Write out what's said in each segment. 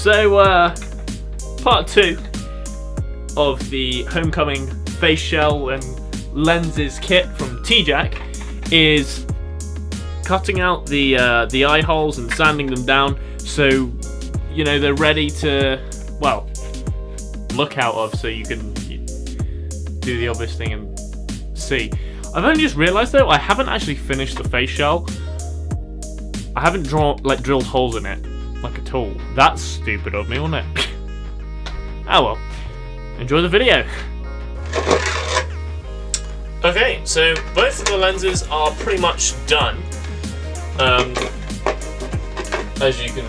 So, part 2 of the Homecoming Faceshell and Lenses kit from T-Jack is cutting out the eye holes and sanding them down so, you know, they're ready to, well, look out of, so you can do the obvious thing and see. I've only just realised though, I haven't actually finished the face shell. I haven't drilled holes in it, like at all. That's stupid of me, wasn't it? Oh well. Enjoy the video. Okay, so both of the lenses are pretty much done. As you can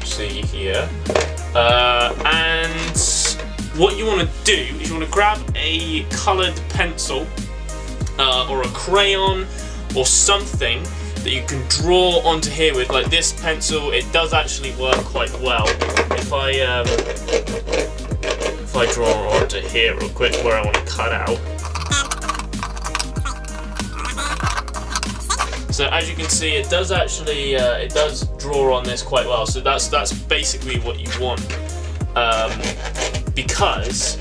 see here. And what you want to do is you want to grab a coloured pencil or a crayon or something that you can draw onto here with. Like this pencil, it does actually work quite well. If I draw onto here real quick where I want to cut out. So as you can see, it does actually it does draw on this quite well. So that's basically what you want, because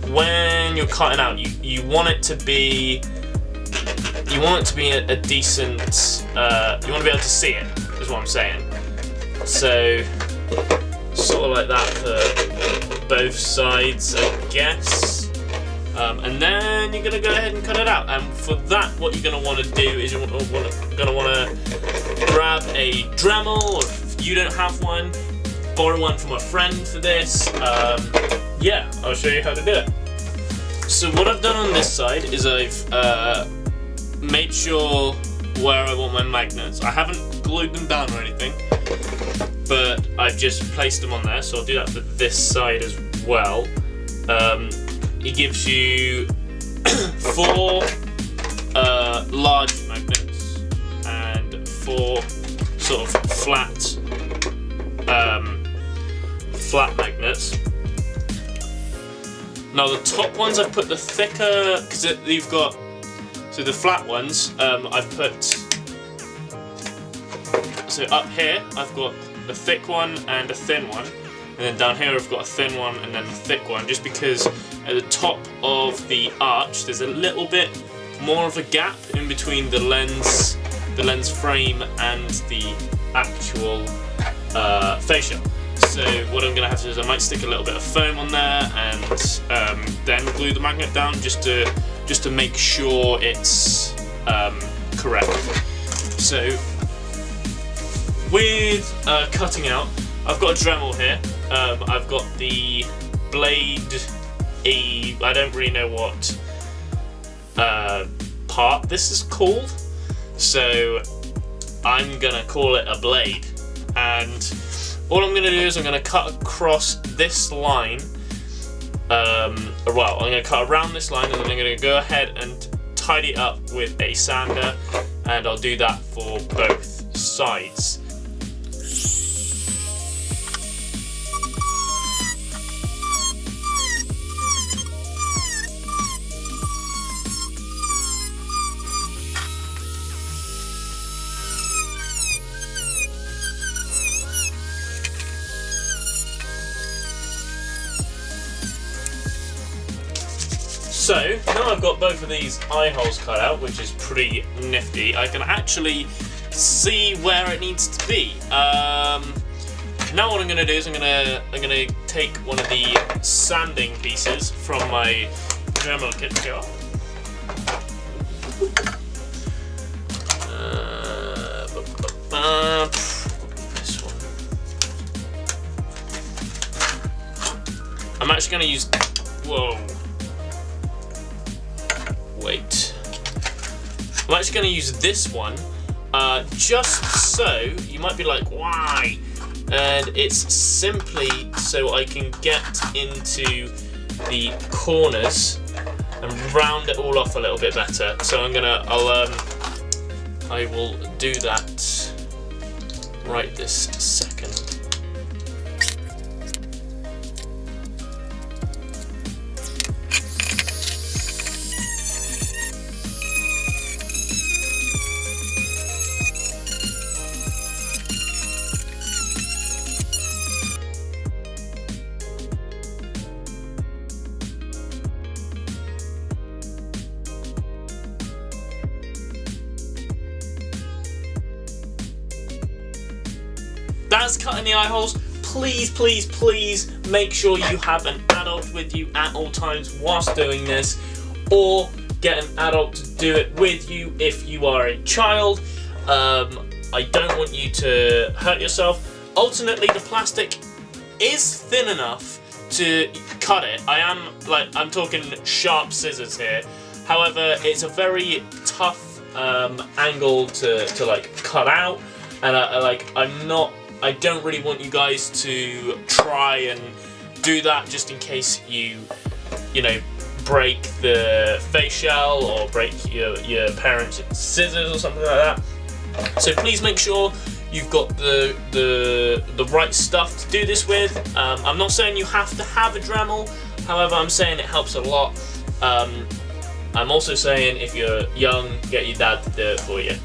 when you're cutting out, you want it to be a decent. You want to be able to see it. Is what I'm saying. So sort of like that for both sides, I guess. And then you're gonna go ahead and cut it out. And for that, what you're gonna want to do is you're gonna want to grab a Dremel, or if you don't have one, borrow one from a friend for this. Yeah, I'll show you how to do it. So what I've done on this side is I've made sure where I want my magnets. I haven't glued them down or anything, but I've just placed them on there. So I'll do that for this side as well. It gives you 4 large magnets and 4 sort of flat magnets. Now the top ones I've put the thicker, because you've got, so the flat ones I've put, so up here I've got the thick one and a thin one. And then down here I've got a thin one and then a thick one, just because at the top of the arch there's a little bit more of a gap in between the lens frame and the actual fascia. So what I'm going to have to do is I might stick a little bit of foam on there and then glue the magnet down just to make sure it's correct. So with cutting out, I've got a Dremel here. I've got the blade I don't really know what part this is called, so I'm gonna call it a blade. And all I'm gonna do is I'm gonna cut across this line. Well, I'm gonna cut around this line, and then I'm gonna go ahead and tidy it up with a sander, and I'll do that for both sides. So, now I've got both of these eye holes cut out, which is pretty nifty. I can actually see where it needs to be. Now what I'm going to do is I'm going to take one of the sanding pieces from my Dremel kit here. This one. I'm actually going to use. Whoa. Wait. I'm actually going to use this one, just so, you might be like, why? And it's simply so I can get into the corners and round it all off a little bit better. So I will do that right this second. cutting the eye holes, please, please, please make sure you have an adult with you at all times whilst doing this, or get an adult to do it with you if you are a child. I don't want you to hurt yourself. Alternately, the plastic is thin enough to cut it. I'm talking sharp scissors here. However, it's a very tough angle to like cut out, and I don't really want you guys to try and do that just in case you know, break the Faceshell or break your parents' scissors or something like that. So please make sure you've got the right stuff to do this with. I'm not saying you have to have a Dremel, however, I'm saying it helps a lot. I'm also saying if you're young, get your dad to do it for you.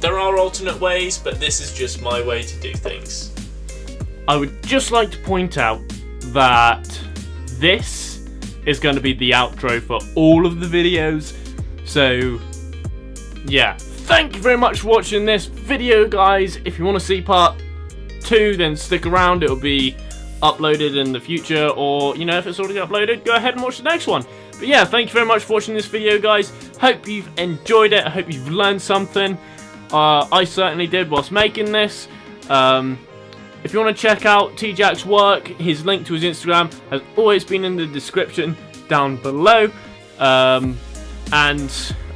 There are alternate ways, but this is just my way to do things. I would just like to point out that this is going to be the outro for all of the videos. So, yeah. Thank you very much for watching this video, guys. If you want to see part 2, then stick around. It'll be uploaded in the future, or, you know, if it's already uploaded, go ahead and watch the next one. But yeah, thank you very much for watching this video, guys. Hope you've enjoyed it. I hope you've learned something. I certainly did whilst making this. If you want to check out T-Jack's work, his link to his Instagram has always been in the description down below. And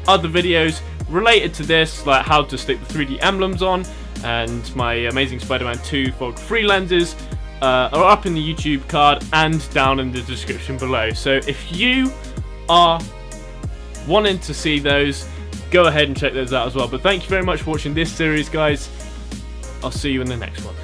other videos related to this, like how to stick the 3D emblems on, and my Amazing Spider-Man 2 fog free lenses, are up in the YouTube card and down in the description below. So if you are wanting to see those, go ahead and check those out as well. But thank you very much for watching this series, guys. I'll see you in the next one.